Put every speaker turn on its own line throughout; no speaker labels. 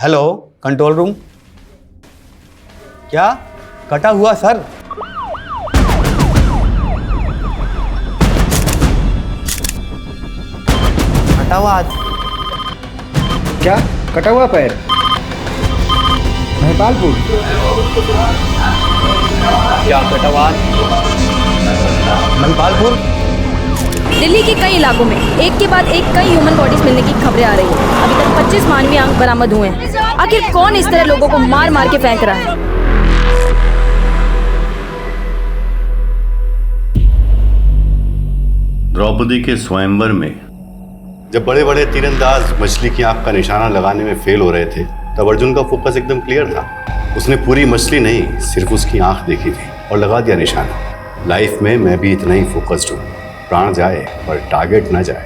Hello control room. क्या कटा हुआ सर? कटा हुआ हाथ?
क्या कटा हुआ पैर? महिपालपुर।
क्या कटा हुआ हाथ? महिपालपुर।
दिल्ली के कई इलाकों में एक के बाद एक कई ह्यूमन बॉडीज मिलने की खबरें आ रही हैं। अभी तक 25 मानवीय अंग बरामद हुए हैं। आखिर कौन इस तरह लोगों को मार मार के फेंक रहा है?
द्रौपदी के स्वयंवर में
जब बड़े बड़े तीरंदाज मछली की आंख का निशाना लगाने में फेल हो रहे थे, तब अर्जुन का फोकस एकदम क्लियर था। उसने पूरी मछली नहीं, सिर्फ उसकी आंख देखी थी और लगा दिया निशाना। लाइफ में मैं भी इतना ही फोकस्ड हूँ। प्राण जाए पर टारगेट ना जाए।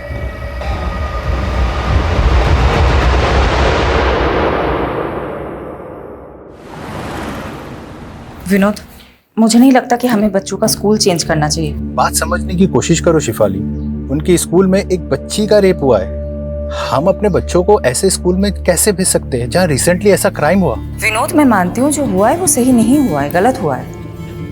विनोद, मुझे नहीं लगता कि हमें बच्चों का स्कूल चेंज करना चाहिए।
बात समझने की कोशिश करो शिफाली। उनके स्कूल में एक बच्ची का रेप हुआ है। हम अपने बच्चों को ऐसे स्कूल में कैसे भेज सकते हैं जहाँ रिसेंटली ऐसा क्राइम हुआ?
विनोद, मैं मानती हूँ जो हुआ है वो सही नहीं हुआ है, गलत हुआ है,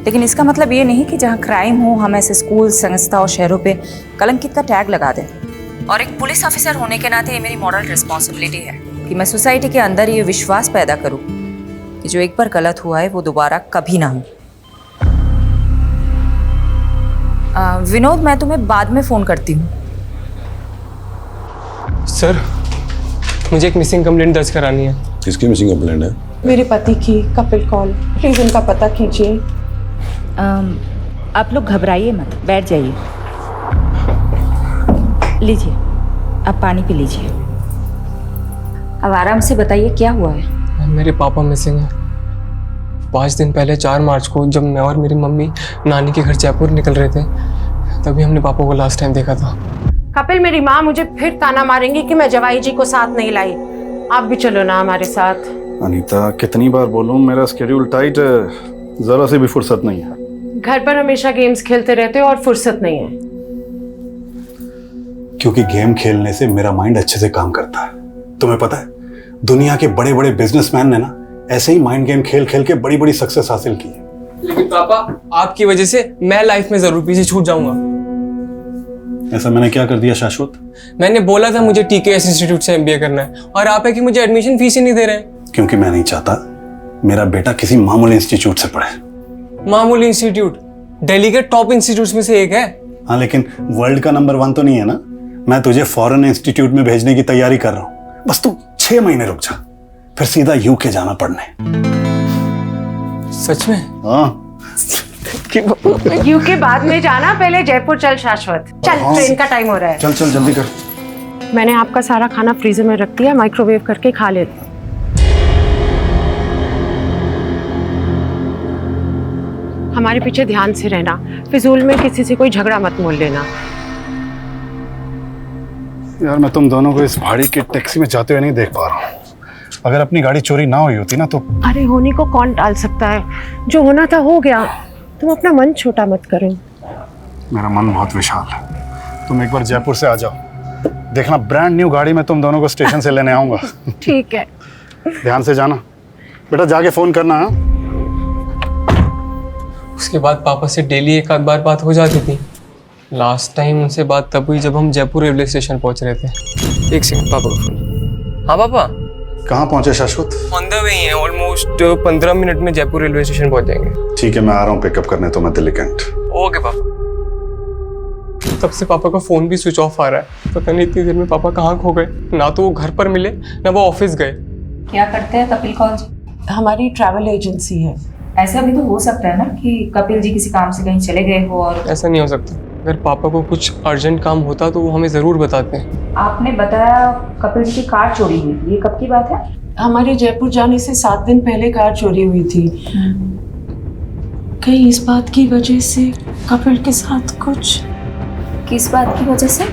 लेकिन इसका मतलब ये नहीं कि जहाँ क्राइम हो हम ऐसे स्कूल, संस्था और शहरों पे कलंकित का टैग लगा दें। और एक पुलिस ऑफिसर होने के नाते ये मेरी मॉरल रिस्पॉन्सिबिलिटी है कि मैं सोसाइटी के अंदर ये विश्वास पैदा करूँ कि जो एक बार गलत हुआ है वो दोबारा कभी ना हो। विनोद, मैं तुम्हें बाद में फ़ोन करती हूँ।
सर, मुझे एक मिसिंग कंप्लेंट दर्ज करानी है।
किसकी मिसिंग कंप्लेंट है?
मेरे पति की। कपिल कौल, प्लीज उनका पता कीजिए।
आप लोग घबराइए मत, बैठ जाइए। लीजिए, आप पानी पी लीजिए। अब आराम से बताइए क्या हुआ है।
मेरे पापा मिसिंग है। 5 दिन पहले 4 मार्च को जब मैं और मेरी मम्मी नानी के घर जयपुर निकल रहे थे, तभी हमने पापा को लास्ट टाइम देखा था।
कपिल, मेरी माँ मुझे फिर ताना मारेंगी कि मैं जवाई जी को साथ नहीं लाई। आप भी चलो ना हमारे साथ।
अनीता, कितनी बार बोलूं, मेरा स्केड्यूल टाइट है, जरा से भी फुर्सत नहीं है।
घर पर हमेशा गेम्स खेलते रहते हो और फुर्सत नहीं है।
क्योंकि गेम खेलने से मेरा माइंड अच्छे से काम करता है। तुम्हें पता है, दुनिया के बड़े बड़े बिजनेसमैन ने ना ऐसे ही माइंड गेम खेल खेल के बड़ी बड़ी सक्सेस हासिल की है।
लेकिन पापा, आपकी वजह से मैं लाइफ में जरूर पीछे छूट जाऊंगा।
ऐसा मैंने क्या कर दिया शाश्वत?
मैंने बोला था मुझे टीकेएस इंस्टीट्यूट से एमबीए करना है, और आप है कि मुझे एडमिशन फीस ही नहीं दे रहे हैं।
क्योंकि मैं नहीं चाहता मेरा बेटा किसी मामूली इंस्टीट्यूट से पढ़े।
मामूली इंस्टीट्यूट दिल्ली के टॉप इंस्टीट्यूट में से एक है।
हाँ, लेकिन वर्ल्ड का नंबर 1 तो नहीं है ना। मैं तुझे फॉरेन इंस्टीट्यूट में भेजने की तैयारी कर रहा हूँ। बस तू 6 महीने रुक जा, फिर सीधा यूके जाना पढ़ने।
सच में?
हाँ।
यूके बाद में जाना, पहले जयपुर चल शाश्वत। चल, ट्रेन का टाइम हो रहा है।
चल चल जल्दी कर।
मैंने आपका सारा खाना फ्रीजर में रख दिया, माइक्रोवेव करके खा लेते। हमारे पीछे ध्यान से रहना, फिजूल में किसी से कोई झगड़ा मत मोल लेना।
यार, मैं तुम दोनों को इस भाड़ी की टैक्सी में जाते हुए नहीं देख पा रहा हूँ। अगर अपनी गाड़ी चोरी ना हुई होती ना तो।
अरे, होने को कौन टाल सकता है? जो होना था हो गया। तुम अपना मन छोटा मत करो।
मेरा मन बहुत विशाल है। तुम एक बार जयपुर से आ जाओ, देखना ब्रांड न्यू गाड़ी में तुम दोनों को स्टेशन से लेने आऊंगा।
ठीक है।
ध्यान से जाना बेटा, जाके फोन करना। हाँ?
उसके बाद पापा से डेली एक आध बार बात हो जाती थी। लास्ट टाइम उनसे बात तब हुई जब हम जयपुर रेलवे स्टेशन पहुंच रहे थे। एक सेकंड, पापा का फोन। हाँ पापा।
कहाँ पहुंचे शाश्वत?
ऑन द वे ही हैं, ऑलमोस्ट 15 मिनट में जयपुर रेलवे स्टेशन पहुंच जाएंगे।
ठीक है, मैं आ रहा हूँ पिकअप करने तो मैं दिल्ली कैंट।
ओके पापा। तब से पापा का फोन भी स्विच ऑफ आ रहा है। पता नहीं इतनी देर में पापा कहाँ खो गए। ना तो वो घर पर मिले, ना वो ऑफिस गए।
क्या करते हैं कपिल कौल जी?
हमारी ट्रैवल एजेंसी है।
ऐसा भी तो हो सकता है ना कि कपिल जी किसी काम से कहीं चले गए हो और।
ऐसा नहीं हो सकता। अगर पापा को कुछ अर्जेंट काम होता तो वो हमें ज़रूर बताते हैं।
आपने बताया कपिल जी की कार चोरी हुई थी, ये कब की बात है?
हमारे जयपुर जाने से 7 दिन पहले कार चोरी हुई थी। कहीं इस बात की वजह से कपिल के साथ कुछ।
किस बात की वजह से?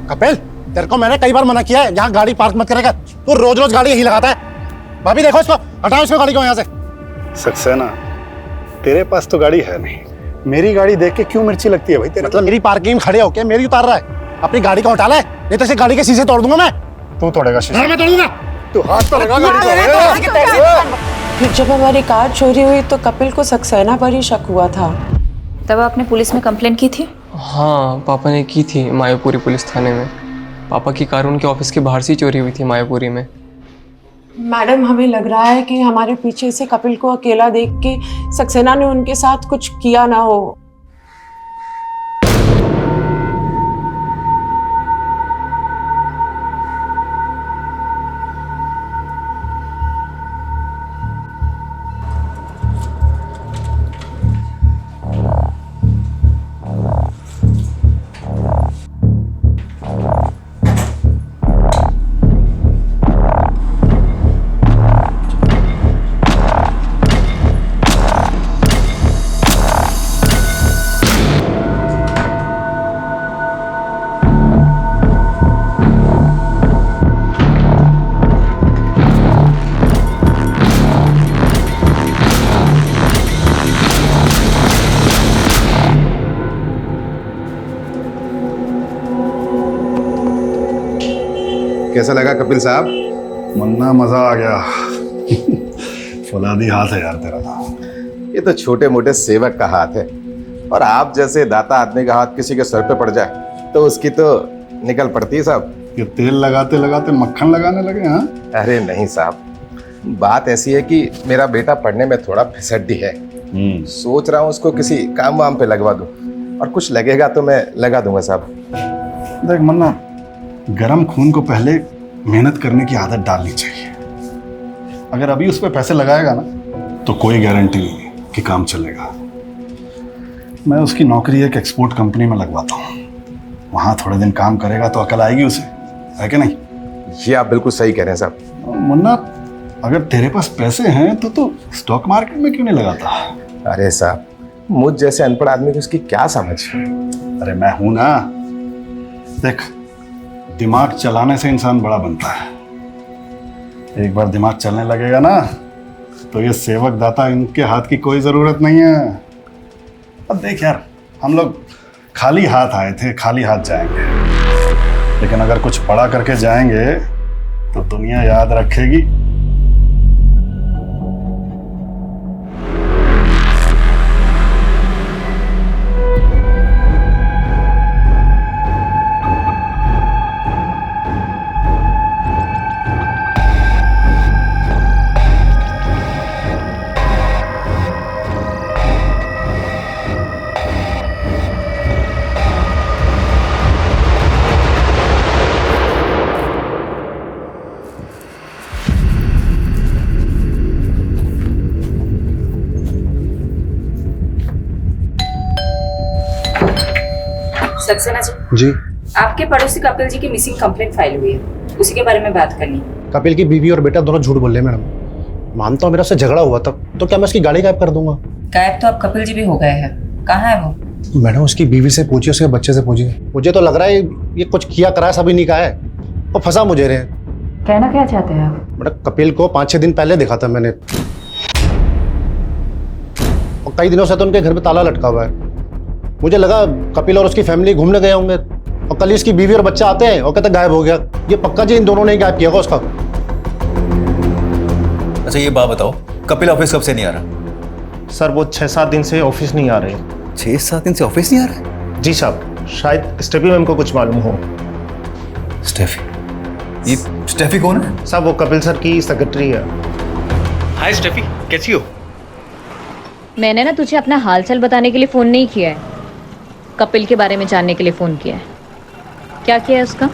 कपिल, तेरे को मैंने कई बार मना किया है यहाँ गाड़ी पार्क मत करेगा। तू रोज रोज गाड़ी यही लगाता है। भाभी देखो इसको, हटाओ इसको गाड़ी को यहाँ से।
सक्सेना, तेरे पास तो गाड़ी है नहीं, मेरी गाड़ी देख के क्यों मिर्ची लगती है भाई तेरे?
मतलब मेरी पार्किंग में खड़े होके मेरी उतार रहा है, अपनी गाड़ी का उठा ले, नहीं तो इसे गाड़ी के शीशे तोड़ दूंगा मैं।
तू तोड़ेगा शीशे?
मैं तोड़ूंगा।
तू हाथ तो लगा गाड़ी
फिर जब हमारी कार चोरी हुई तो कपिल को सक्सेना पर ही शक हुआ था।
तब आपने पुलिस में कंप्लेंट की थी?
हाँ, पापा ने की थी मायापुरी पुलिस थाने में। पापा की कार उनके ऑफिस के बाहर से चोरी हुई थी मायापुरी में।
मैडम, हमें लग रहा है कि हमारे पीछे से कपिल को अकेला देख के सक्सेना ने उनके साथ कुछ किया ना हो।
कैसा लगा कपिल साहब?
मुन्ना, मजा आ गया। फौलादी हाथ है यार तेरा।
ये तो छोटे मोटे सेवक का हाथ है, और आप जैसे दाता आदमी का हाथ किसी के सर पे पड़ जाए तो उसकी तो निकल पड़ती है साहब।
ये तेल लगाते लगाते मक्खन लगाने लगे? हाँ,
अरे नहीं साहब, बात ऐसी है कि मेरा बेटा पढ़ने में थोड़ा फिसड्डी है। सोच रहा हूँ उसको किसी काम वाम पे लगवा दूं, और कुछ लगेगा तो मैं लगा दूंगा साहब।
देख मुन्ना, गरम खून को पहले मेहनत करने की आदत डालनी चाहिए। अगर अभी उस पर पैसे लगाएगा ना तो कोई गारंटी नहीं कि काम चलेगा। मैं उसकी नौकरी एक एक्सपोर्ट कंपनी में लगवाता हूँ, वहाँ थोड़े दिन काम करेगा तो अकल आएगी उसे, है कि नहीं?
ये आप बिल्कुल सही कह रहे हैं साहब।
मुन्ना, अगर तेरे पास पैसे हैं तो स्टॉक मार्केट में क्यों नहीं लगाता?
अरे साहब, मुझ जैसे अनपढ़ आदमी को उसकी क्या समझ?
अरे मैं हूं ना। देख, दिमाग चलाने से इंसान बड़ा बनता है। एक बार दिमाग चलने लगेगा ना तो ये सेवक दाता इनके हाथ की कोई जरूरत नहीं है। अब देख यार, हम लोग खाली हाथ आए थे, खाली हाथ जाएंगे, लेकिन अगर कुछ बड़ा करके जाएंगे तो दुनिया याद रखेगी।
सक्सेना
जी,
आपके पड़ोसी कपिल जी की मिसिंग कंप्लेंट फाइल हुई है, उसी के बारे में बात करनी है।
कपिल की बीवी और बेटा दोनों झूठ बोल रहे हैं मैडम। मानता हूँ मेरा उससे झगड़ा हुआ था, तो क्या मैं उसकी गाड़ी गायब कर दूंगा?
गायब तो अब कपिल जी भी हो गए हैं, कहाँ है वो?
मैडम, उसकी बीवी से पूछिए, उसके बच्चे से पूछिए। मुझे तो लग रहा है ये कुछ किया करा सभी नहीं कहा है, और फंसा मुझे रहे।
कहना क्या चाहते हैं आप?
मैडम, कपिल को 5-6 दिन पहले देखा था मैंने, और कई दिनों से तो उनके घर पे ताला लटका हुआ है। मुझे लगा कपिल और उसकी फैमिली घूमने गए होंगे, और कल इसकी बीवी और बच्चा आते हैं और कहते गायब हो गया। ये पक्का जी इन दोनों ने ही गायब किया होगा उसका।
अच्छा, ये बात बताओ, कपिल ऑफिस कब से नहीं आ रहा?
सर, वो 6-7 दिन से ऑफिस नहीं आ रहे।
6-7 दिन से ऑफिस नहीं आ रहा?
जी साहब, शायद स्टेफी मैम को कुछ मालूम हो।
स्टेफी? ये स्टेफी कौन है?
साहब, वो कपिल सर की सेक्रेटरी है।
हाय स्टेफी, कैसी हो?
मैंने ना तुझे अपना हालचाल बताने के लिए फ़ोन नहीं किया है, कपिल के बारे में जानने के लिए फ़ोन किया है। क्या किया है उसका?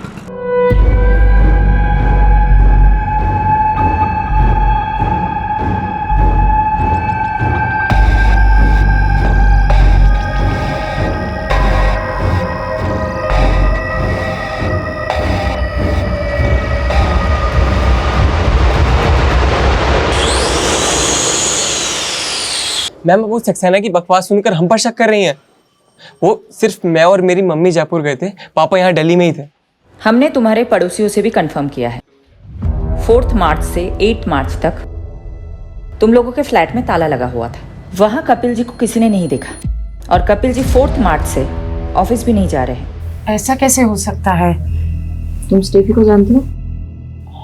मैम, वो सक्सेना की बकवास सुनकर हम पर शक कर रही हैं। वो सिर्फ मैं और मेरी मम्मी जयपुर गए थे, पापा यहाँ दिल्ली में ही थे।
हमने तुम्हारे पड़ोसियों से भी कंफर्म किया है। 4 मार्च से 8 मार्च तक तुम लोगों के फ्लैट में ताला लगा हुआ था। वहां कपिल जी को किसी ने नहीं देखा। और कपिल जी 4 मार्च से ऑफिस भी नहीं जा रहे हैं।
ऐसा कैसे हो सकता है?
तुम स्टेफी को जानती हो?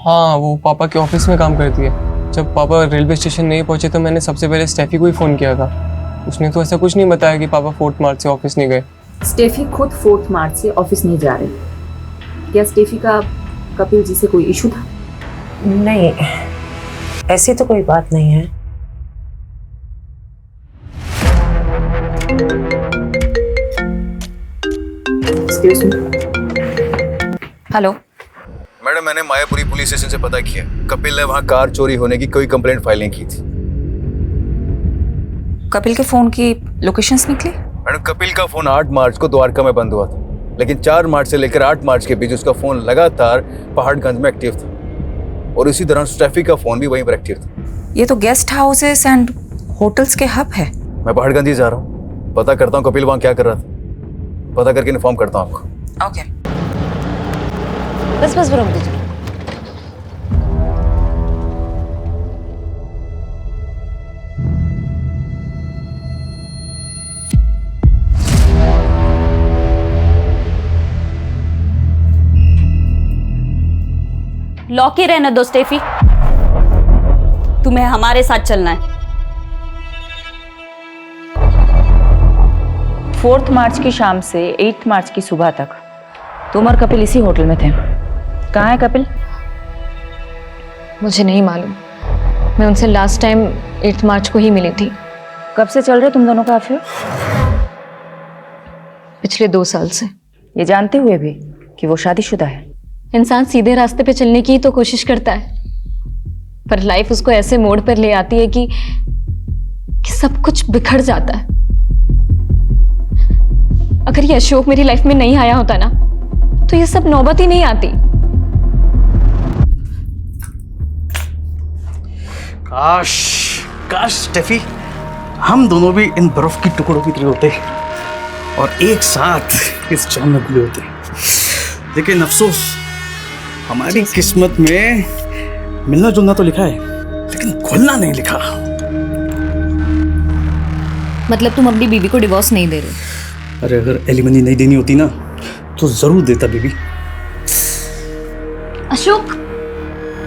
हाँ, वो पापा के ऑफिस में काम करती है। जब पापा रेलवे स्टेशन नहीं पहुंचे तो मैंने सबसे पहले स्टेफी को ही फ़ोन किया था। उसने तो ऐसा कुछ नहीं बताया कि पापा 4 मार्च से ऑफिस नहीं गए।
स्टेफी खुद 4 मार्च से ऑफिस नहीं जा रही। क्या स्टेफी का कपिल जी से कोई इशू था?
नहीं, ऐसी तो कोई बात नहीं है।
हेलो
मैडम, मैंने मायापुरी पुलिस स्टेशन से पता किया, कपिल ने वहाँ कार चोरी होने की कोई कंप्लेंट फाइल नहीं की थी।
कपिल के फोन की लोकेशंस निकली?
मैडम, कपिल का फोन 8 मार्च को द्वारका में बंद हुआ था, लेकिन 4 मार्च से लेकर 8 मार्च के बीच उसका फोन लगातार पहाड़गंज में एक्टिव था और इसी दौरान स्टेफी का फोन भी वहीं पर एक्टिव था।
ये तो गेस्ट हाउसेस एंड होटल्स के हब है।
मैं पहाड़गंज ही जा रहा हूँ, पता करता हूँ कपिल वहाँ क्या कर रहा था, पता करके इन्फॉर्म करता हूँ आपको।
ओके।
बस रोक दीजिए।
लॉक ही रहने दो स्टेफी, तुम्हें हमारे साथ चलना है।
4 मार्च की शाम से 8 मार्च की सुबह तक तुम और कपिल इसी होटल में थे। कहाँ है कपिल?
मुझे नहीं मालूम, मैं उनसे लास्ट टाइम 8 मार्च को ही मिली थी।
कब से चल रहे तुम दोनों का अफेयर?
पिछले 2 साल से।
ये जानते हुए भी कि वो शादीशुदा है।
इंसान सीधे रास्ते पे चलने की तो कोशिश करता है, पर लाइफ उसको ऐसे मोड़ पर ले आती है कि सब कुछ बिखर जाता है। अगर ये अशोक मेरी लाइफ में नहीं आया होता ना, तो ये सब नौबत ही नहीं आती।
काश स्टेफी, हम दोनों भी इन बर्फ की टुकड़ों की तरह होते और एक साथ इस जाम में घुले होते। लेकिन अफसोस, हमारी किस्मत में मिलना जुलना तो लिखा है, लेकिन घुलना नहीं लिखा।
मतलब तुम अपनी बीवी को डिवोर्स नहीं दे रहे?
अरे अगर एलिमनी नहीं देनी होती ना, तो जरूर देता बीबी।
अशोक,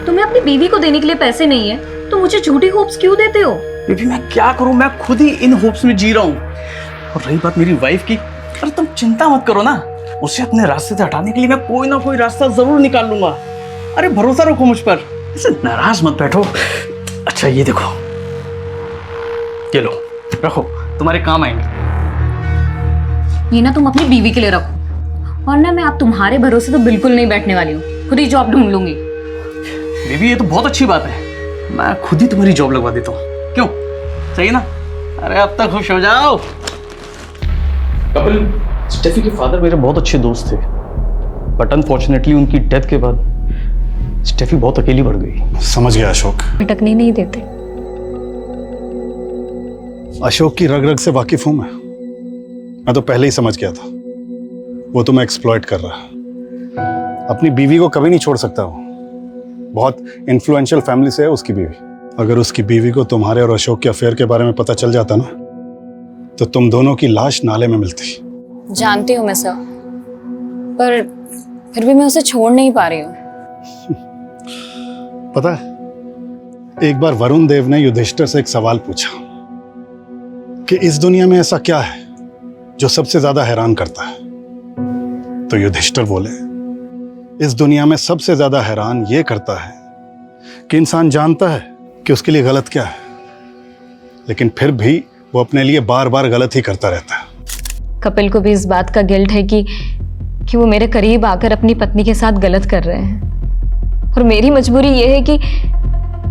तुम्हें अपनी बीवी को देने के लिए पैसे नहीं है, तो मुझे झूठी होप्स क्यों देते हो?
बीबी मैं क्या करूं, मैं खुद ही इन होप्स में जी रहा हूं। और रही बात मेरी वाइफ की, अरे तुम चिंता मत करो ना, उसे अपने रास्ते से हटाने के लिए मैं कोई ना कोई रास्ता जरूर निकाल लूंगा। अरे भरोसा रखो मुझ पर, ऐसे नाराज मत बैठो। अच्छा ये देखो, ये लो, रखो, तुम्हारे काम आएंगे।
ये ना तुम अपनी बीवी के लिए रखो, और ना मैं अब तुम्हारे भरोसे तो बिल्कुल नहीं बैठने वाली हूँ। खुद ही जॉब ढूंढ लूंगी।
बीबी ये तो बहुत अच्छी बात है, मैं खुद ही तुम्हारी जॉब लगवा देता हूँ। क्यों, सही ना? अरे अब तक खुश हो जाओ। कपिल, स्टेफी के फादर मेरे बहुत अच्छे दोस्त थे, बट अनफॉर्चुनेटली उनकी डेथ के बाद स्टेफी बहुत अकेली पड़ गई। समझ गया अशोक।
भटकने नहीं देते।
अशोक की रग रग से वाकिफ हूं मैं तो पहले ही समझ गया था वो तुम्हें एक्सप्लॉइट कर रहा है। अपनी बीवी को कभी नहीं छोड़ सकता वो, बहुत इन्फ्लुएंशियल फैमिली से है उसकी बीवी। अगर उसकी बीवी को तुम्हारे और अशोक के अफेयर के बारे में पता चल जाता ना, तो तुम दोनों की लाश नाले में मिलती।
जानती हूँ मैं सर, पर फिर भी मैं उसे छोड़ नहीं पा रही हूँ।
पता है, एक बार वरुण देव ने युधिष्ठिर से एक सवाल पूछा कि इस दुनिया में ऐसा क्या है जो सबसे ज्यादा हैरान करता है। तो युधिष्ठिर बोले, इस दुनिया में सबसे ज्यादा हैरान ये करता है कि इंसान जानता है कि उसके लिए गलत क्या है, लेकिन फिर भी वो अपने लिए बार बार गलत ही करता रहता है।
कपिल को भी इस बात का गिल्ट है कि वो मेरे करीब आकर अपनी पत्नी के साथ गलत कर रहे हैं, और मेरी मजबूरी ये है कि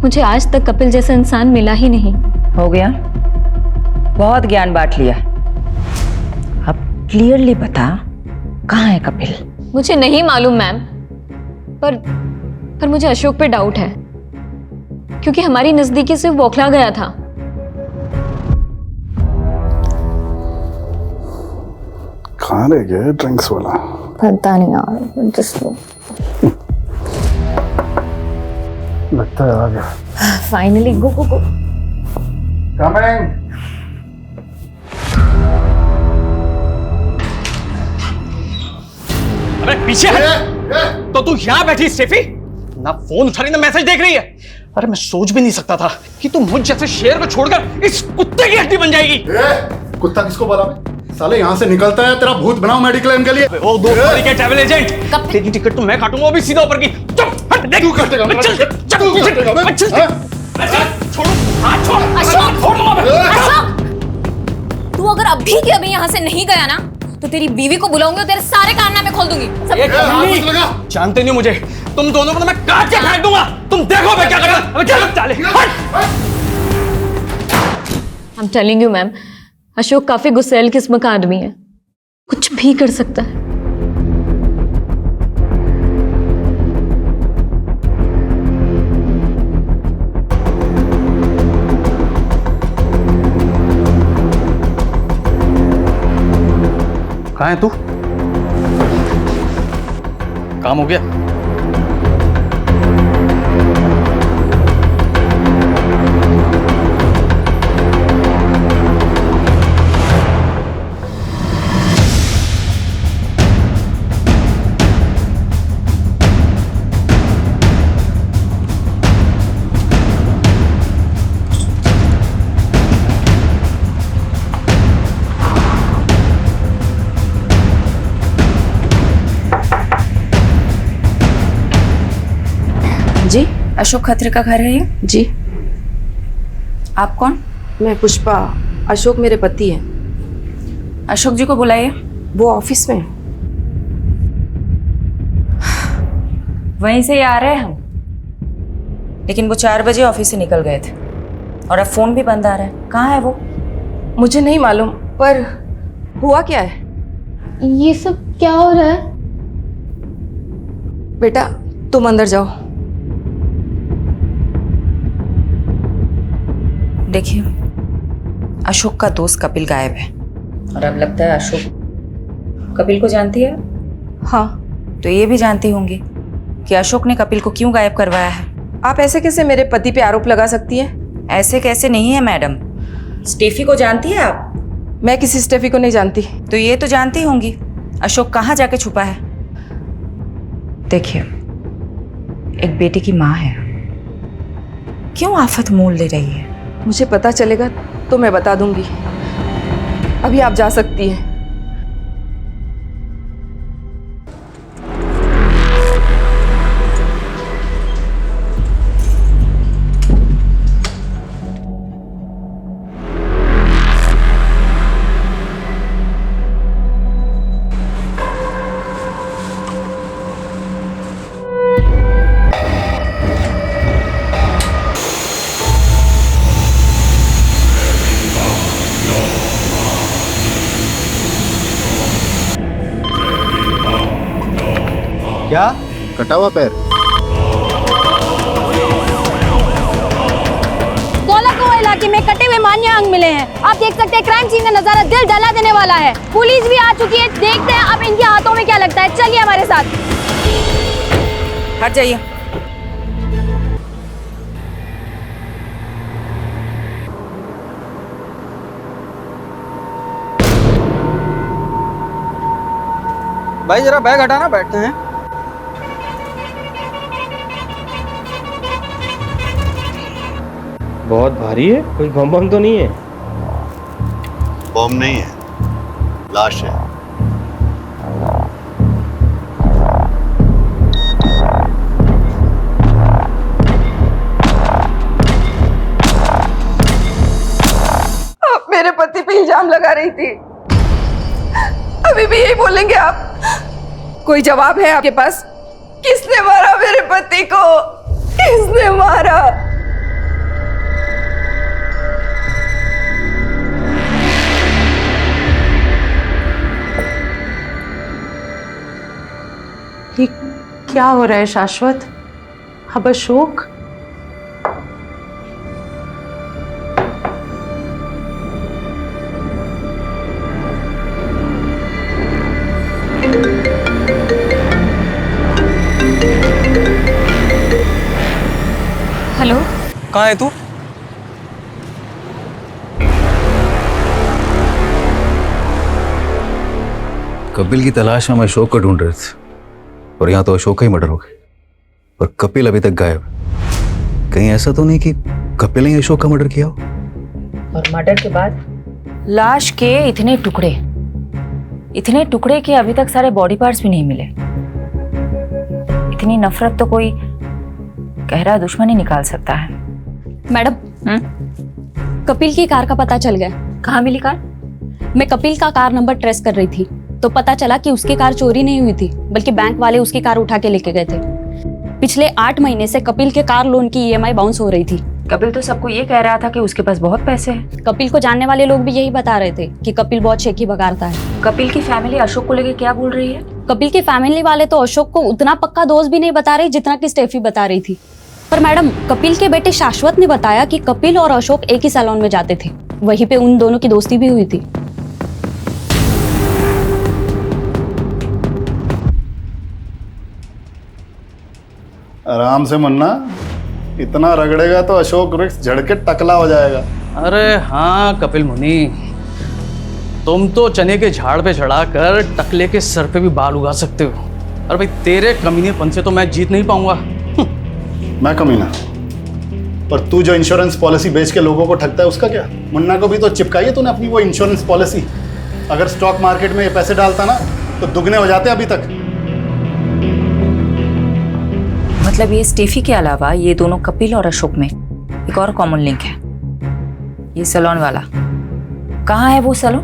मुझे आज तक कपिल जैसा इंसान मिला ही नहीं।
हो गया, बहुत ज्ञान बांट लिया, अब क्लियरली बता कहाँ है कपिल?
मुझे नहीं मालूम मैम, पर मुझे अशोक पे डाउट है, क्योंकि हमारी नजदीकी से वो बौखला गया था।
कहाँ रह गया ड्रिंक्स वाला?
पता नहीं यार, जस्ट
लगता है आ गया।
फाइनली, गो गो गो।
कमिंग।
अरे पीछे हट। तो तू यहाँ बैठी स्टेफी, ना फोन उठा रही ना मैसेज देख रही है। अरे मैं सोच भी नहीं सकता था कि तू मुझ जैसे शेर को छोड़कर इस कुत्ते की हड्डी बन जाएगी।
कुत्ता किसको बोला मैं? साले यहाँ से निकलता है, तेरा भूत बनाओ मेडिक्लेम के लिए।
वो दो के ट्रैवल एजेंट, तेरी टिकट तो मैं काटूंगा, वो भी सीधा ऊपर की। चुप हट, देख
तू काटेगा,
छोड़ो हाथ, छोड़
अशोक!
छोड़ दूंगा मैं।
अशोक, तू अगर अभी के अभी यहाँ से नहीं गया ना तो तेरी बीवी को बुलाऊंगी और तेरे सारे कारनामे खोल दूंगी।
जानते नहीं मुझे, तुम दोनों को तो मैं काट के फेंक दूंगा। तुम देखो मैं क्या करूंगा। मैं क्या चाले
I am telling you ma'am, Ashok काफी गुस्सैल किस्म का आदमी है, कुछ भी कर सकता है।
कहाँ है तू? काम हो गया?
जी, अशोक खत्री का घर है ये?
जी।
आप कौन?
मैं पुष्पा, अशोक मेरे पति हैं।
अशोक जी को बुलाइए।
वो ऑफिस में।
वहीं से ही आ रहे हैं हम, लेकिन वो 4 बजे ऑफिस से निकल गए थे और अब फोन भी बंद आ रहा है। कहाँ है वो?
मुझे नहीं मालूम, पर हुआ क्या है?
ये सब क्या हो रहा है?
बेटा तुम अंदर जाओ।
देखिए, अशोक का दोस्त कपिल गायब है और अब लगता है अशोक कपिल को जानती है।
हाँ,
तो ये भी जानती होंगी कि अशोक ने कपिल को क्यों गायब करवाया है।
आप ऐसे कैसे मेरे पति पे आरोप लगा सकती हैं?
ऐसे कैसे नहीं है मैडम। स्टेफी को जानती है आप?
मैं किसी स्टेफी को नहीं जानती।
तो ये तो जानती होंगी अशोक कहाँ जाके छुपा है। देखिए, एक बेटी की माँ है, क्यों आफत मोल ले रही है?
मुझे पता चलेगा तो मैं बता दूंगी। अभी आप जा सकती हैं।
क्या?
कटा हुआ पैर।
दौलतपुर इलाके में कटे हुए मान्य अंग मिले हैं। आप देख सकते हैं क्राइम सीन का नजारा दिल दहला देने वाला है। पुलिस भी आ चुकी है, देखते हैं अब इनके हाथों में क्या लगता है। चलिए हमारे साथ।
हट जाइए।
भाई जरा बैग हटाना, बैठते हैं।
बहुत भारी है, कोई बम बम तो नहीं है?
बम नहीं है, लाश है।
आप मेरे पति पे इल्जाम लगा रही थी, अभी भी यही बोलेंगे आप? कोई जवाब है आपके पास? किसने मारा मेरे पति को? किसने मारा? ये क्या हो रहा है शाश्वत? अब अशोक?
हेलो,
कहाँ है तू?
कपिल की तलाश में हम अशोक को ढूंढ रहे थे। और यहाँ तो अशोक का ही मर्डर हो गया और कपिल अभी तक गायब। कहीं ऐसा तो नहीं कि कपिल ने अशोक का मर्डर किया हो?
और मर्डर के बाद लाश के इतने टुकड़े कि अभी तक सारे बॉडी पार्ट्स भी नहीं मिले। इतनी नफरत तो कोई गहरा दुश्मन ही निकाल सकता है।
मैडम, कपिल की कार का पता चल गया।
कहाँ मिली कार?
मैं कपिल का कार नंबर ट्रेस कर रही थी तो पता चला कि उसकी कार चोरी नहीं हुई थी, बल्कि बैंक वाले उसकी कार उठा के लेके गए थे। पिछले 8 महीने से कपिल के कार लोन की EMI बाउंस हो रही थी।
कपिल तो सबको ये कह रहा था कि उसके पास बहुत पैसे हैं।
कपिल को जानने वाले लोग भी यही बता रहे थे कि कपिल बहुत शेखी बगाड़ता है।
कपिल की फैमिली अशोक को लेके क्या बोल रही है?
कपिल की फैमिली वाले तो अशोक को उतना पक्का दोस्त भी नहीं बता रहे जितना कि स्टेफी बता रही थी। पर मैडम, कपिल के बेटे शाश्वत ने बताया कि कपिल और अशोक एक ही सैलून में जाते थे, वहीं पे उन दोनों की दोस्ती भी हुई थी।
आराम से मुन्ना, इतना रगड़ेगा तो अशोक वृक्ष झड़ के टकला हो जाएगा।
अरे हाँ कपिल मुनि, तुम तो चने के झाड़ पे चढ़ाकर टकले के सर पे भी बाल उगा सकते हो। अरे भाई, तेरे कमीनेपन से तो मैं जीत नहीं पाऊंगा।
मैं कमीना? पर तू जो इंश्योरेंस पॉलिसी बेच के लोगों को ठगता है उसका क्या? मुन्ना को भी तो चिपकाई है तूने अपनी वो इंश्योरेंस पॉलिसी। अगर स्टॉक मार्केट में ये पैसे डालता ना तो दुगने हो जाते अभी तक।
मतलब ये स्टेफी के अलावा ये दोनों कपिल और अशोक में एक और कॉमन लिंक है, ये सैलून वाला। कहाँ है वो सैलून?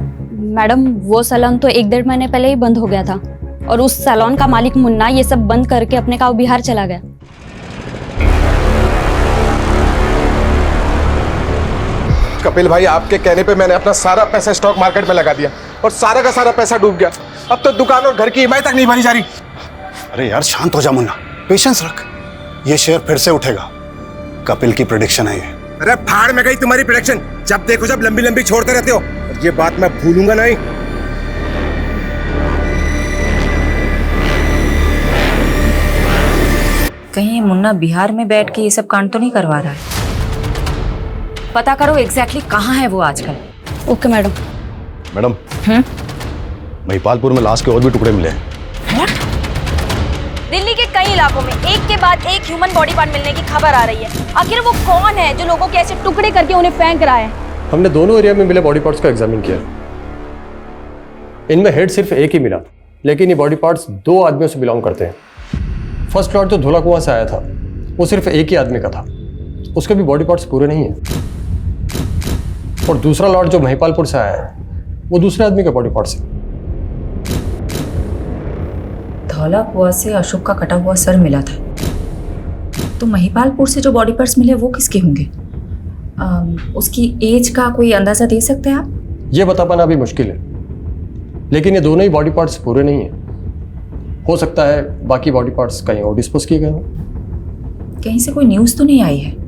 मैडम, वो सैलून तो 1-1.5 महीने पहले ही बंद हो गया था और उस सैलून का मालिक मुन्ना ये सब बंद करके अपने गाँव बिहार चला गया।
कपिल भाई, आपके कहने पे मैंने अपना सारा पैसा स्टॉक मार्केट में लगा दिया और सारा का सारा पैसा डूब गया। अब तो दुकान और घर की EMI तक नहीं भरी जा रही।
अरे यार शांत हो जा मुन्ना, पेशेंस रख। ये शेयर फिर से उठेगा, कपिल की प्रेडिक्शन है ये।
अरे भाड़ में गई तुम्हारी प्रेडिक्शन, जब देखो जब लंबी लंबी छोड़ते रहते हो। और ये बात मैं भूलूंगा नहीं।
कहीं मुन्ना बिहार में बैठ के ये सब कांड तो नहीं करवा रहा है? पता करो एग्जैक्टली कहाँ है वो आजकल।
Okay madam.
मैडम, महिपालपुर में लाश के और भी टुकड़े मिले हैं।
दिल्ली के कई इलाकों में एक के बाद एक ह्यूमन बॉडी पार्ट मिलने की खबर आ रही है। आखिर वो कौन है जो लोगों के ऐसे टुकड़े करके उन्हें फेंक रहा है?
हमने दोनों एरिया में मिले बॉडी पार्ट्स को एग्जामिन किया। इनमें हेड सिर्फ एक ही मिला, लेकिन ये बॉडी पार्ट्स 2 आदमियों से बिलोंग करते हैं। फर्स्ट लॉट जो धोला कुआं से आया था वो सिर्फ एक ही आदमी का था, उसके भी बॉडी पार्ट्स पूरे नहीं है। और दूसरा लॉट जो महिपालपुर से आया है वो दूसरे आदमी का बॉडी पार्ट्स है।
धौला कुआं से अशोक का कटा हुआ सर मिला था, तो महिपालपुर से जो बॉडी पार्ट्स मिले वो किसके होंगे? उसकी एज का कोई अंदाजा दे सकते हैं आप?
ये बता पाना अभी मुश्किल है, लेकिन ये दोनों ही बॉडी पार्ट्स पूरे नहीं है। हो सकता है बाकी बॉडी पार्ट्स कहीं और डिस्पोज किए गए हों।
कहीं से कोई न्यूज़ तो नहीं आई है?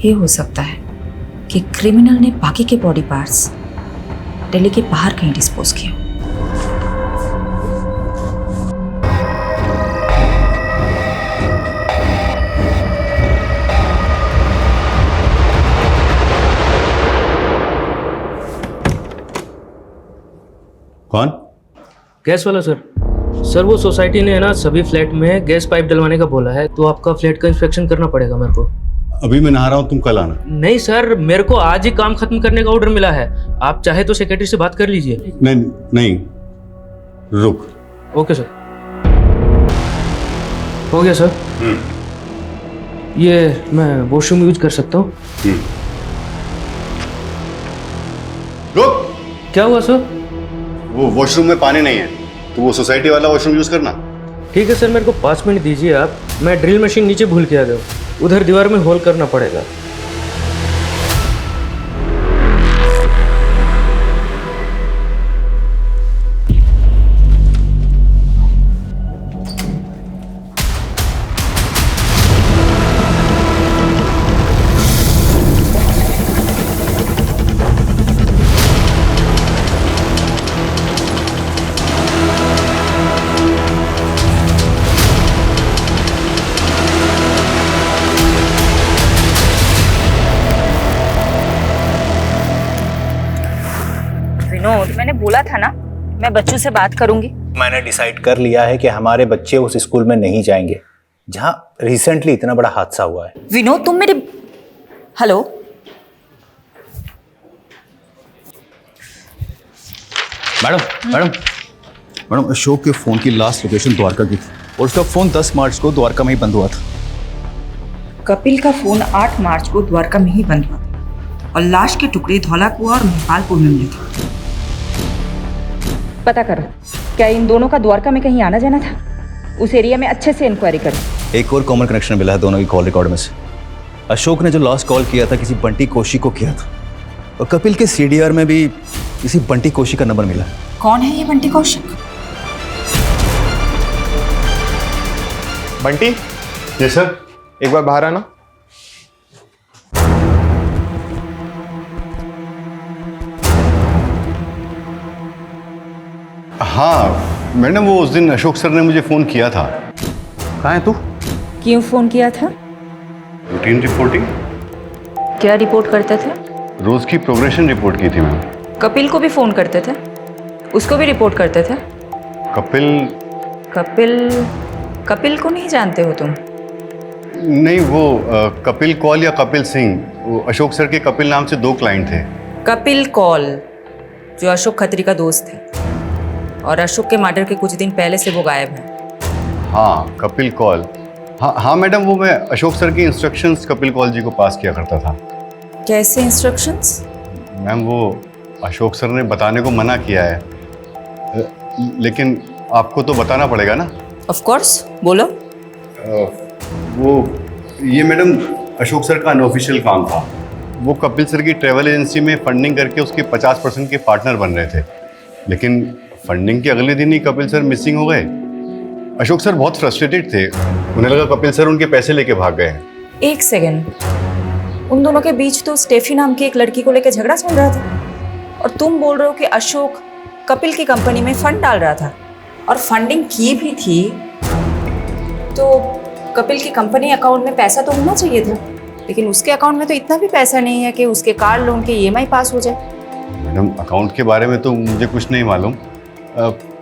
ये हो सकता है कि क्रिमिनल ने बाकी के बॉडी पार्ट्स दिल्ली के बाहर कहीं डिस्पोज किए।
कौन?
गैस वाला सर वो सोसाइटी ने है ना सभी फ्लैट में गैस पाइप डलवाने का बोला है, तो आपका फ्लैट का इंस्पेक्शन करना पड़ेगा मेरे को।
अभी मैं नहा रहा हूँ, तुम कल आना।
नहीं सर, मेरे को आज ही काम खत्म करने का ऑर्डर मिला है। आप चाहे तो सेक्रेटरी से बात कर लीजिए।
नहीं, रुक।
ओके सर, हो गया सर। ये मैं वॉशरूम यूज कर सकता हूँ?
रुक।
क्या हुआ सर?
वो वॉशरूम में पानी नहीं है, तो वो सोसाइटी वाला वॉशरूम यूज करना।
ठीक है सर, मेरे को 5 मिनट दीजिए आप। मैं ड्रिल मशीन नीचे भूल के आ गया, उधर दीवार में होल करना पड़ेगा।
विनोद, मैंने बोला था ना मैं बच्चों से बात करूंगी।
मैंने डिसाइड कर लिया है कि हमारे बच्चे उस स्कूल में नहीं जाएंगे जहां रिसेंटली इतना बड़ा हादसा हुआ है।
विनोद तुम मेरे हेलो
मैडम अशोक के फोन की लास्ट लोकेशन द्वारका की थी और उसका फोन 10 मार्च को द्वारका में ही बंद हुआ था।
कपिल का फोन 8 मार्च को द्वारका में ही बंद हुआ था और लाश के टुकड़े धौलाकुआ और महिपालपुर में मिले थे। पता करो क्या इन दोनों का द्वारका में कहीं आना जाना था? उस एरिया में अच्छे से इंक्वायरी करो।
एक और कॉमन कनेक्शन मिला है दोनों की कॉल रिकॉर्ड में से। अशोक ने जो लास्ट कॉल किया था किसी बंटी कोशी को किया था और कपिल के सीडीआर में भी किसी बंटी कोशी का नंबर मिला।
कौन है ये बंटी कौशिक?
बंटी।
जी सर।
एक बार बाहर आना।
हाँ मैडम, वो उस दिन अशोक सर ने मुझे फ़ोन किया था।
कहाँ है तू?
क्यों फोन किया था?
Routine reporting.
क्या रिपोर्ट करते थे?
रोज़ की प्रोग्रेशन रिपोर्ट की थी मैम।
कपिल को भी फोन करते थे? उसको भी रिपोर्ट करते थे?
कपिल
कपिल को नहीं जानते हो तुम?
नहीं, वो कपिल कौल या कपिल सिंह, वो अशोक सर के कपिल नाम से 2 क्लाइंट थे।
कपिल कौल जो अशोक खत्री का दोस्त है और अशोक के मर्डर के कुछ दिन पहले से वो गायब है।
हाँ कपिल कौल। हाँ मैडम, वो मैं अशोक सर की इंस्ट्रक्शंस कपिल कौल जी को पास किया करता था।
कैसे इंस्ट्रक्शंस?
मैम वो अशोक सर ने बताने को मना किया है, लेकिन आपको तो बताना पड़ेगा ना।
ऑफ कोर्स, बोलो।
वो ये मैडम अशोक सर का अनऑफिशियल काम था। वो कपिल सर की ट्रैवल एजेंसी में फंडिंग करके उसके 50% के पार्टनर बन रहे थे, लेकिन फंडिंग के अगले दिन ही कपिल सर मिसिंग हो गए। अशोक सर बहुत फ्रस्ट्रेटेड थे, उन्हें लगा कपिल सर उनके पैसे लेके भाग गए।
एक सेकेंड, उन दोनों के बीच तो स्टेफी नाम की एक लड़की को लेकर झगड़ा चल रहा था और तुम बोल रहे हो कि अशोक कपिल की कंपनी में फंड डाल रहा था और फंडिंग की भी थी, तो कपिल की कंपनी अकाउंट में पैसा तो होना चाहिए था, लेकिन उसके अकाउंट में तो इतना भी पैसा नहीं है कि उसके कार लोन के EMI पास हो जाए।
मैडम अकाउंट के बारे में तो मुझे कुछ नहीं मालूम,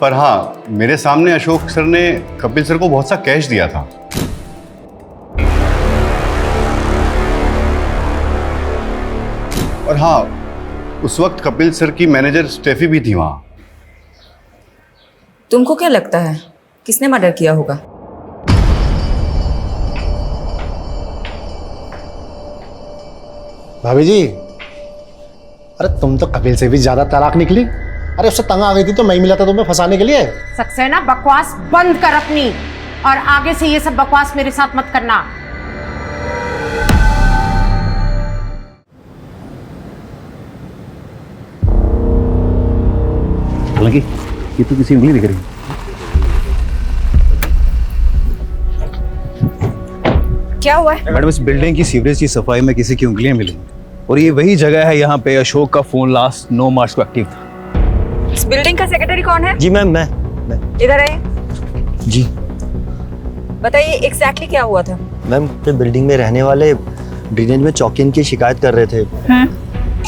पर हाँ मेरे सामने अशोक सर ने कपिल सर को बहुत सा कैश दिया था। और हाँ उस वक्त कपिल सर की मैनेजर स्टेफी भी थी वहाँ।
तुमको क्या लगता है किसने मर्डर किया होगा?
भाभी जी, अरे तुम तो कपिल से भी ज्यादा चालाक निकली। अरे उससे तंग आ गई थी तो मैं ही मिला था तुम्हें फंसाने के लिए।
सक्सेना, बकवास बंद कर अपनी, और आगे से ये सब बकवास मेरे साथ मत करना।
हालांकि ये तो किसी उंगली दिख रही है।
क्या हुआ है?
मैडम इस बिल्डिंग की सीवरेज की सफाई में किसी की उंगलियां मिली और ये वही जगह है यहाँ पे अशोक का फोन लास्ट 9 मार्च को एक्टिव था।
इस बिल्डिंग का सेक्रेटरी कौन है?
जी मैम, मैं
इधर आइए।
जी
बताइए एग्जैक्टली क्या हुआ था?
मैम बिल्डिंग में रहने वाले ड्रेनेज में चौकिन की शिकायत कर रहे थे,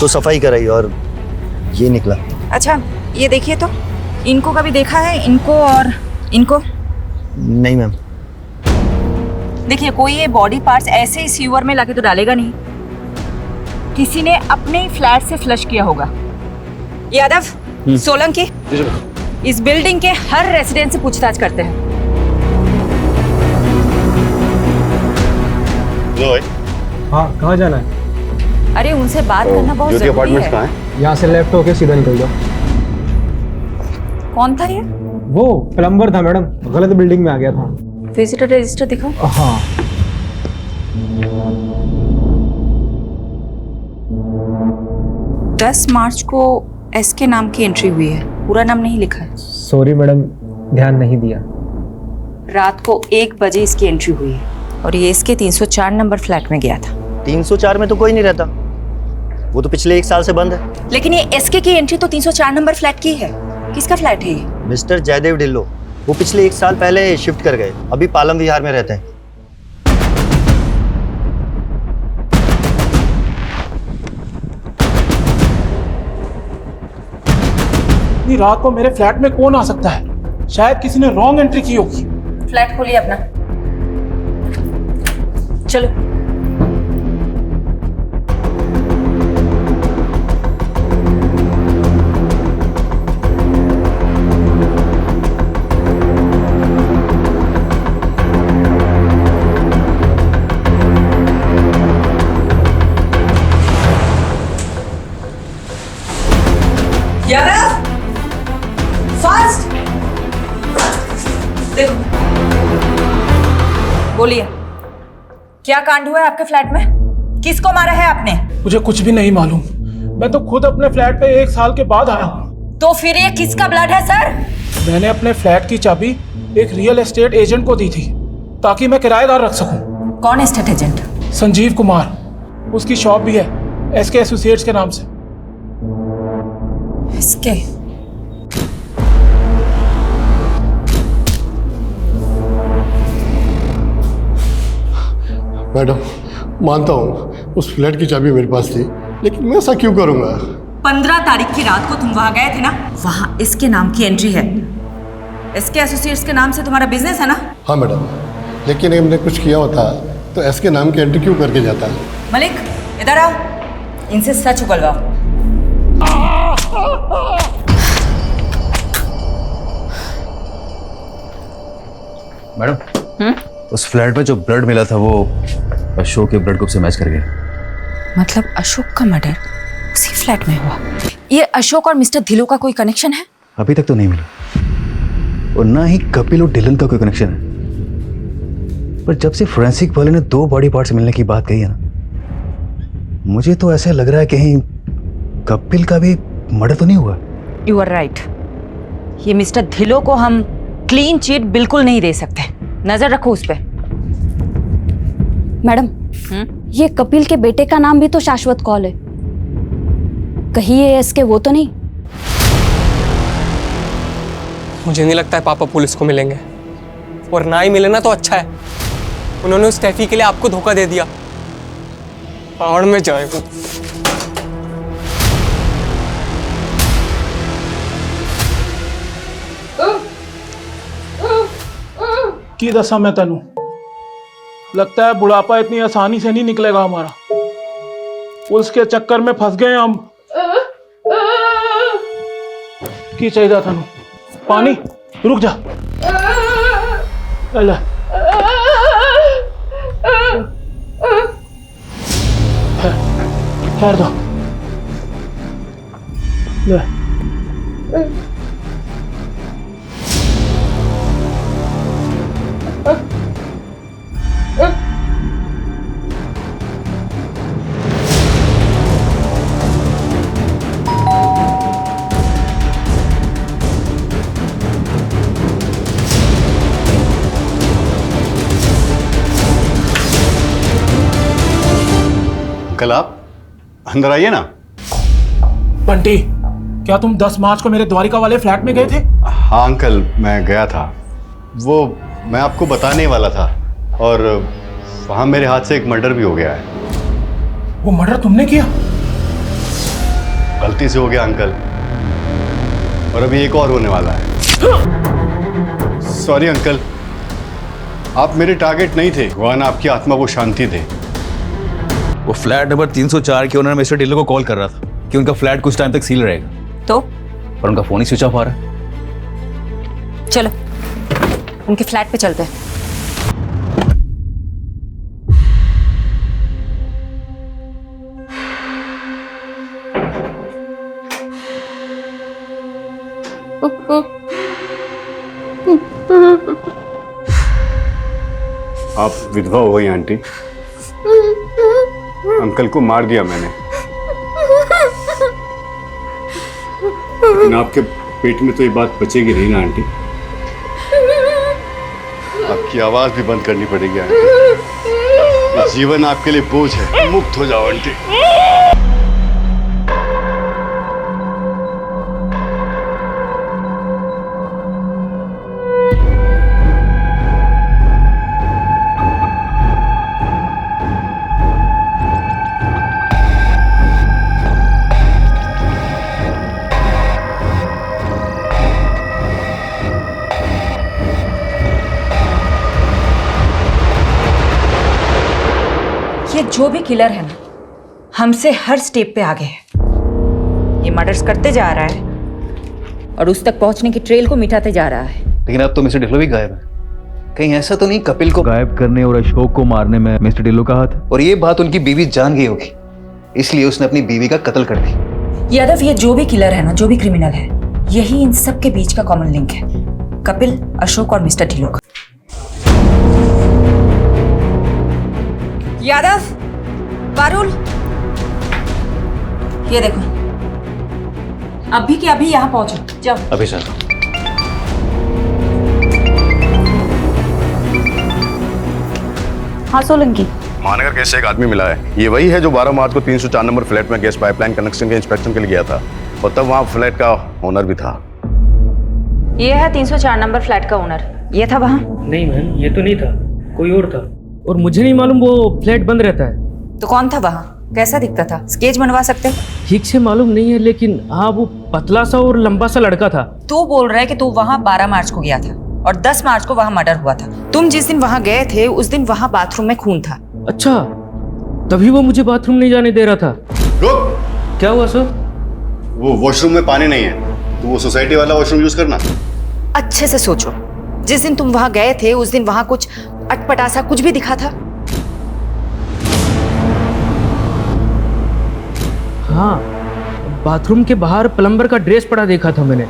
तो सफाई कराई और ये निकला।
अच्छा ये देखिए तो, इनको कभी देखा है? इनको और इनको?
नहीं मैम।
देखिए कोई ये बॉडी पार्ट्स ऐसे ही सीवर में लाके तो डालेगा नहीं, किसी ने अपने ही फ्लैट से फ्लश किया होगा। यादव, सोलंकी, इस बिल्डिंग के हर रेसिडेंट से पूछताछ करते हैं।
हाँ, कहाँ जाना है?
अरे उनसे बात करना बहुत जरूरी है।
कहाँ है?
यहाँ से लेफ्ट होके सीधा निकल जाओ।
कौन था ये?
वो प्लम्बर था मैडम, गलत बिल्डिंग में आ गया था।
विजिटर रजिस्टर दिखाओ।
हाँ।
दस मार्च को SK नाम की एंट्री हुई है, पूरा नाम नहीं लिखा है।
सॉरी मैडम, ध्यान नहीं दिया।
रात को 1 बजे इसकी एंट्री हुई है और ये SK 304 नंबर फ्लैट में गया था।
304 में तो कोई नहीं रहता, वो तो पिछले 1 साल से बंद है।
लेकिन ये SK की एंट्री तो 304 नंबर फ्लैट की है। किसका फ्लैट है ये?
मिस्टर जयदेव ढिल्लो, वो पिछले 1 साल पहले शिफ्ट कर गए, अभी पालम विहार में रहते हैं।
इतनी रात को मेरे फ्लैट में कौन आ सकता है? शायद किसी ने रॉन्ग एंट्री की होगी।
फ्लैट खोलिए अपना, चलो। फास्ट देखो, बोलिए क्या कांड हुआ है आपके फ्लैट में? किसको मारा है आपने?
मुझे कुछ भी नहीं मालूम। मैं तो खुद अपने फ्लैट पे 1 साल के बाद आया हूँ।
तो फिर ये किसका ब्लड है सर?
मैंने अपने फ्लैट की चाबी एक रियल एस्टेट एजेंट को दी थी ताकि मैं किराएदार रख सकूं।
कौन एस्टेट एजेंट?
संजीव कुमार। उसकी शॉप भी है एसके एसोसिएट्स के नाम से।
एसके?
मैडम मानता हूँ उस फ्लैट की चाबी मेरे पास थी, लेकिन मैं ऐसा क्यों करूँगा?
15 तारीख की रात को तुम वहां गए थे ना? वहां इसके नाम की एंट्री है। एसके एसोसिएट्स के नाम से तुम्हारा बिजनेस है ना?
हाँ मैडम, लेकिन हमने कुछ किया होता तो एसके नाम की एंट्री क्यों करके जाता?
मलिक इधर आओ, इनसे सच उगलवाओ।
मैडम, उस फ्लैट में जो ब्लड मिला था वो अशोक के ब्लड ग्रुप से मैच कर गया।
मतलब अशोक का मर्डर उसी फ्लैट में हुआ? ये अशोक और मिस्टर धिलो का कोई कनेक्शन है?
अभी तक तो नहीं मिला, और ना ही कपिल और डिलन का कोई कनेक्शन है। पर जब से फोरेंसिक वाले ने 2 बॉडी पार्ट्स मिलने की बात कही है ना, मुझे तो ऐसा लग रहा है कहीं कपिल का भी मर्डर तो नहीं हुआ।
You are right. ये मिस्टर धिलो को हम क्लीन चिट बिल्कुल नहीं दे सकते। नजर रखो उस पे।
मैडम, ये कपिल के बेटे का नाम भी तो शाश्वत कौल है। कहीं ये इसके वो तो नहीं?
मुझे नहीं लगता है पापा पुलिस को मिलेंगे, और ना ही मिले ना तो अच्छा है। उन्होंने उस स्टेफी के लिए आपको धोखा दे दिया। पहाड़ में जाए वो।
की दसा मैं तेनू, लगता है बुढ़ापा इतनी आसानी से नहीं निकलेगा हमारा। पुलिस के चक्कर में फंस गए हम। की चाहिए तेनू? पानी? रुक जा। ले ठहर दो। ले
अंकल, आप अंदर आइए ना।
बंटी, क्या तुम 10 मार्च को मेरे द्वारिका वाले फ्लैट में गए थे?
हाँ अंकल, मैं गया था। वो मैं आपको बताने वाला था, और वहाँ मेरे हाथ से एक मर्डर भी हो गया है।
वो मर्डर तुमने किया?
गलती से हो गया अंकल, और अभी एक और होने वाला है। सॉरी अंकल, आप मेरे टारगेट नहीं थे। भगवान आपकी आत्मा को शांति दे।
वो फ्लैट नंबर 304 के ओनर मिस्टर ढिल्लो को कॉल कर रहा था कि उनका फ्लैट कुछ टाइम तक सील रहेगा।
तो?
पर उनका फोन ही स्विच ऑफ आ रहा है।
चलो उनके फ्लैट पे चलते हैं।
आप विधवा हो गई आंटी। अंकल को मार दिया मैंने, लेकिन आपके पेट में तो ये बात बचेगी नहीं ना आंटी। आपकी आवाज भी बंद करनी पड़ेगी आंटी। ये जीवन आपके लिए बोझ है। मुक्त हो जाओ आंटी।
जो भी किलर है ना, हमसे हर स्टेप पे आगे है। ये मर्डर्स करते जा रहा है और उस तक पहुंचने की ट्रेल को मिटाते जा रहा है।
लेकिन अब तो मिस्टर ढिल्लो भी गायब है। कहीं ऐसा तो नहीं कपिल को गायब करने और अशोक को मारने में मिस्टर ढिल्लो का हाथ है? और ये बात उनकी बीवी जान गई होगी, इसलिए उसने अपनी बीवी का कत्ल कर दी।
यादव, ये जो भी किलर है ना, जो भी क्रिमिनल है, यही इन सब के बीच का कॉमन लिंक है, कपिल, अशोक और मिस्टर ढिल्लो का। यादव, पारुल, ये देखो, अभी के अभी यहाँ पहुंचो, जाओ।
अभी सर।
हाँ सोलंकी,
महानगर केस से एक आदमी मिला है। ये वही है जो 12 मार्च को 304 नंबर फ्लैट में गैस पाइपलाइन कनेक्शन के इंस्पेक्शन के लिए गया था, और तब वहाँ फ्लैट का ओनर भी था।
ये है 304 नंबर फ्लैट का ओनर। ये था वहाँ?
नहीं मैम, ये तो नहीं था, कोई और था। और मुझे नहीं मालूम वो फ्लैट बंद रहता है।
तो कौन था वहाँ? कैसा दिखता था? स्केच बनवा सकते हो?
ठीक से मालूम नहीं है, लेकिन हाँ वो पतला सा और लंबा सा लड़का था।
तू बोल रहा है कि तू वहाँ 12 मार्च को गया था और 10 मार्च को वहाँ मर्डर हुआ था। तुम जिस दिन वहाँ गए थे उस दिन वहाँ बाथरूम में खून था।
अच्छा, तभी वो मुझे बाथरूम नहीं जाने दे रहा था।
रुक!
क्या हुआ सर?
वो वॉशरूम में पानी नहीं है, तो वो सोसाइटी वाला वॉशरूम यूज करना।
अच्छे से सोचो, जिस दिन तुम वहाँ गए थे उस दिन वहाँ कुछ अटपटासा कुछ भी दिखा था?
हाँ, बाथरूम के बाहर प्लम्बर का ड्रेस पड़ा देखा था मैंने।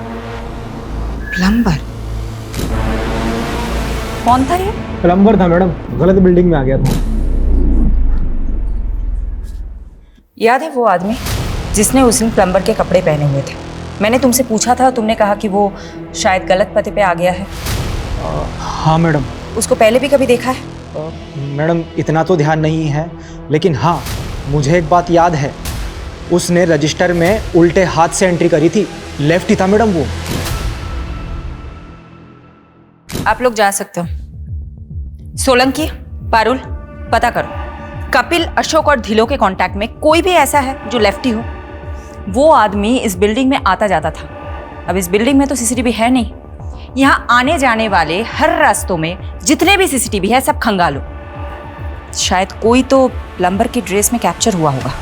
प्लम्बर? कौन था ये?
प्लम्बर था मैडम, गलत बिल्डिंग में आ गया था।
याद है वो आदमी जिसने उस दिन प्लम्बर के कपड़े पहने हुए थे? मैंने तुमसे पूछा था, तुमने कहा कि वो शायद गलत पते पे आ गया है।
हाँ मैडम।
उसको पहले भी कभी देखा है?
मैडम इतना तो ध्यान नहीं है, लेकिन हाँ मुझे एक बात याद है, उसने रजिस्टर में उल्टे हाथ से एंट्री करी थी। लेफ्ट ही था मैडम वो।
आप लोग जा सकते हो। सोलंकी, पारुल, पता करो कपिल, अशोक और ढिल्लो के कांटेक्ट में कोई भी ऐसा है जो लेफ्टी हो। वो आदमी इस बिल्डिंग में आता जाता था। अब इस बिल्डिंग में तो सीसीटीवी है नहीं। यहाँ आने जाने वाले हर रास्तों में जितने भी सीसीटीवी है सब खंगालो। शायद कोई तो प्लम्बर की ड्रेस में कैप्चर हुआ होगा।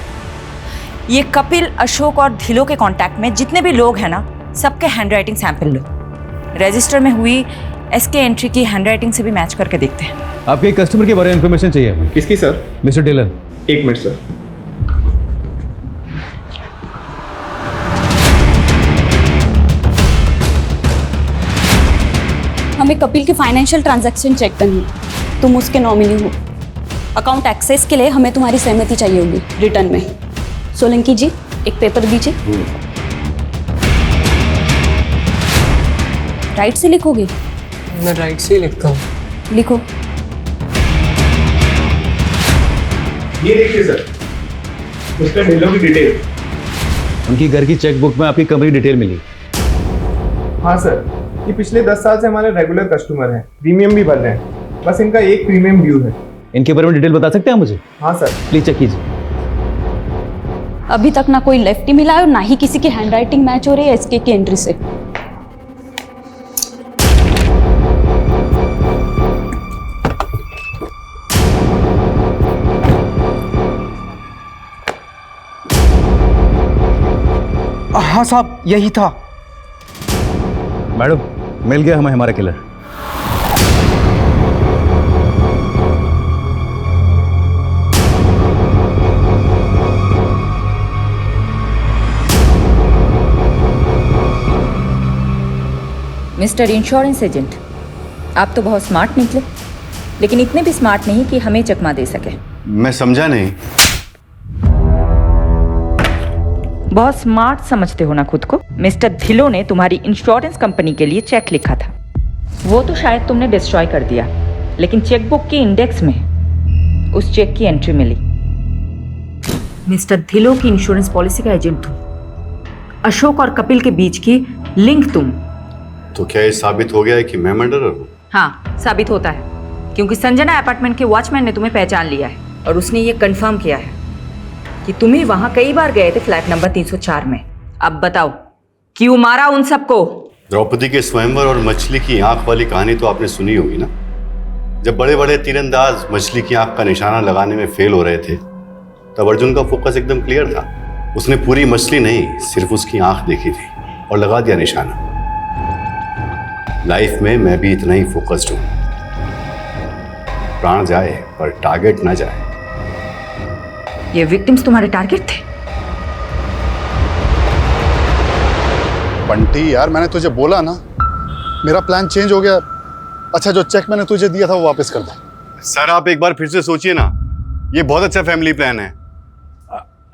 ये कपिल, अशोक और ढिल्लो के कांटेक्ट में जितने भी लोग हैं ना, सबके हैंडराइटिंग सैंपल लो। रजिस्टर में हुई एसके एंट्री की हैंडराइटिंग से भी मैच करके देखते हैं।
आपके कस्टमर के बारे में इंफॉर्मेशन चाहिए।
किसकी सर?
मिस्टर डिलन।
एक मिनट सर।
हमें कपिल की फाइनेंशियल ट्रांजैक्शन चेक करनी है। तुम उसके नॉमिनी हो। अकाउंट एक्सेस के लिए हमें तुम्हारी सहमति चाहिए होगी रिटर्न में। सोलंकी जी, एक पेपर दीजिए। राइट से लिखोगे?
मैं राइट से ही लिखता हूँ।
लिखो।
ये देखिए सर, मिस्टर ढिल्लो की डिटेल।
उनकी घर की चेकबुक में आपकी कंपनी डिटेल मिली।
हाँ सर, ये पिछले 10 साल से हमारे रेगुलर कस्टमर हैं, प्रीमियम भी भर रहे हैं। बस इनका एक प्रीमियम ड्यू है।
इनके बारे में डिटेल बता सकते हैं मुझे?
हाँ सर।
प्लीज चेक कीजिए।
अभी तक ना कोई लेफ्टी मिला है और ना ही किसी की हैंडराइटिंग मैच हो रही है एसके की एंट्री से।
हाँ साहब, यही था।
मैडम, मिल गया हमें हमारा किलर।
मिस्टर इंश्योरेंस एजेंट, आप तो बहुत स्मार्ट निकले, लेकिन इतने भी स्मार्ट नहीं कि हमें चकमा दे सके।
मैं समझा नहीं।
बहुत स्मार्ट समझते हो ना खुद को। मिस्टर ढिल्लो ने तुम्हारी इंश्योरेंस कंपनी के लिए चेक लिखा था, वो तो शायद तुमने डिस्ट्रॉय कर दिया, लेकिन चेकबुक की इंडेक्स में उस चेक की एंट्री मिली। मिस्टर ढिल्लो की इंश्योरेंस पॉलिसी का एजेंट तुम, अशोक और कपिल के बीच की लिंक तुम।
तो क्या ये साबित हो गया है कि मैं मर्डरर हूँ?
हाँ, साबित होता है, क्योंकि संजना अपार्टमेंट के वॉचमैन ने तुम्हें पहचान लिया है और उसने ये कंफर्म किया है कि तुम ही वहां कई बार गए थे फ्लैट नंबर 304 में। अब बताओ, क्यों मारा उन सबको?
द्रौपदी के स्वयंवर और मछली की आंख वाली कहानी तो आपने सुनी होगी ना। जब बड़े बड़े तीरंदाज मछली की आंख का निशाना लगाने में फेल हो रहे थे, तब अर्जुन का फोकस एकदम क्लियर था। उसने पूरी मछली नहीं, सिर्फ उसकी आंख देखी थी और लगा दिया निशाना। लाइफ में मैं भी इतना ही फोकस्ड हूं। प्राण जाए पर टारगेट ना जाए।
ये विक्टिम्स तुम्हारे टारगेट थे?
बंटी यार, मैंने तुझे बोला ना, मेरा प्लान चेंज हो गया। अच्छा, जो चेक मैंने तुझे दिया था वो वापस कर दे।
सर आप एक बार फिर से सोचिए ना, ये बहुत अच्छा फैमिली प्लान है।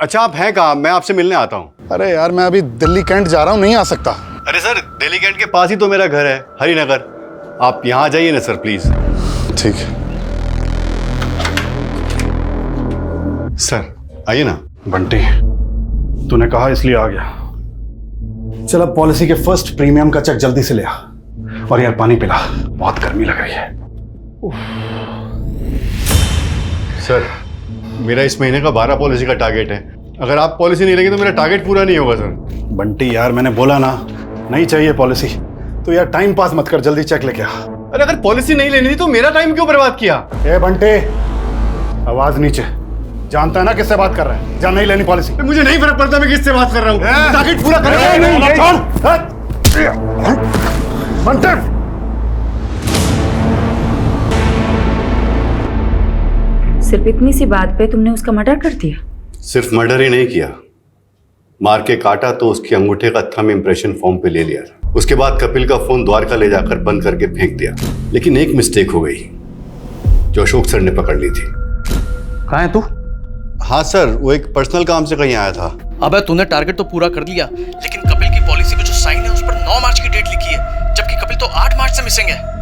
अच्छा आप हैं कहाँ? मैं आपसे मिलने आता हूँ।
अरे यार, मैं अभी दिल्ली कैंट जा रहा हूँ, नहीं आ सकता।
अरे सर, दिल्ली कैंट के पास ही तो मेरा घर है, हरिनगर। आप यहाँ जाइए ना सर प्लीज।
ठीक है
सर, आइए ना।
बंटी, तूने कहा इसलिए आ गया। चल अब पॉलिसी के फर्स्ट प्रीमियम का चेक जल्दी से ले आ। और यार पानी पिला, बहुत गर्मी लग रही है।
सर, मेरा इस महीने का 12 पॉलिसी का टारगेट है। अगर आप पॉलिसी नहीं लेंगे तो मेरा टारगेट पूरा नहीं होगा सर।
बंटी यार, मैंने बोला ना, नहीं चाहिए पॉलिसी। तो यार टाइम पास मत कर, जल्दी चेक लेके आ।
अरे अगर पॉलिसी नहीं लेनी थी तो मेरा टाइम क्यों बर्बाद किया?
ए बंटे, आवाज नीचे। जानता है ना किससे बात कर रहा है? जा, नहीं लेनी पॉलिसी।
मुझे नहीं फर्क पड़ता मैं किससे बात कर रहा हूँ। टारगेट पूरा कर।
बंटे,
सिर्फ इतनी सी बात पे तुमने उसका मर्डर कर दिया?
सिर्फ मर्डर ही नहीं किया, मार के काटा तो उसके अंगूठे का थंब इंप्रेशन फॉर्म पे ले लिया। उसके बाद कपिल का फोन द्वारका ले जाकर बंद करके फेंक दिया। लेकिन एक मिस्टेक हो गई जो अशोक सर ने पकड़ ली थी।
कहाँ है तू?
हाँ सर, वो एक पर्सनल काम से कहीं आया था।
अबे तूने टारगेट तो पूरा कर लिया, लेकिन कपिल की पॉलिसी पे जो साइन है उस पर 9 मार्च की डेट लिखी है, जबकि कपिल तो 8 मार्च से मिसिंग है।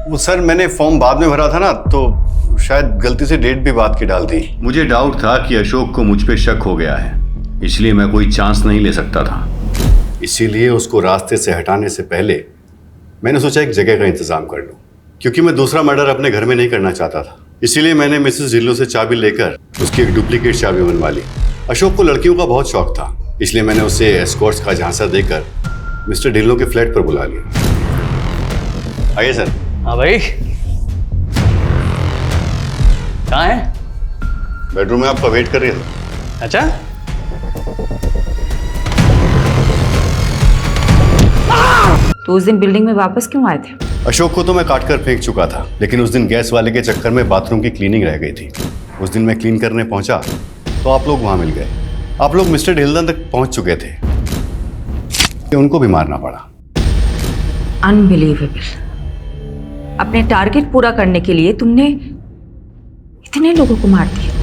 वो सर, मैंने फॉर्म बाद में भरा था ना, तो शायद गलती से डेट भी बात की डाल दी। मुझे डाउट था कि अशोक को मुझ पे शक हो गया है, इसलिए मैं कोई चांस नहीं ले सकता था। इसीलिए उसको रास्ते से हटाने से पहले मैंने सोचा एक जगह का इंतजाम कर लूं, क्योंकि मैं दूसरा मर्डर अपने घर में नहीं करना चाहता था। इसीलिए मैंने मिसेस ढिल्लों से चाबी लेकर उसकी एक डुप्लीकेट चाबी बनवा ली। अशोक को लड़कियों का बहुत शौक था, इसलिए मैंने उसे एस्कॉर्ट्स का झांसा देकर मिस्टर ढिल्लों के फ्लैट पर बुला लिया। आइए सर।
हाँ भाई, कहाँ है?
बेडरूम में आपका वेट कर रही है।
अच्छा,
तो उस दिन बिल्डिंग में वापस क्यों आए थे?
अशोक को तो मैं काटकर फेंक चुका था, लेकिन उस दिन गैस वाले के चक्कर में बाथरूम की क्लीनिंग रह गई थी। उस दिन मैं क्लीन करने पहुंचा तो आप लोग वहां मिल गए। आप लोग मिस्टर ढिल्लन तक पहुंच चुके थे, उनको भी मारना पड़ा।
अनबिलीवेबल। अपने टारगेट पूरा करने के लिए तुमने इतने लोगों को मार दिया।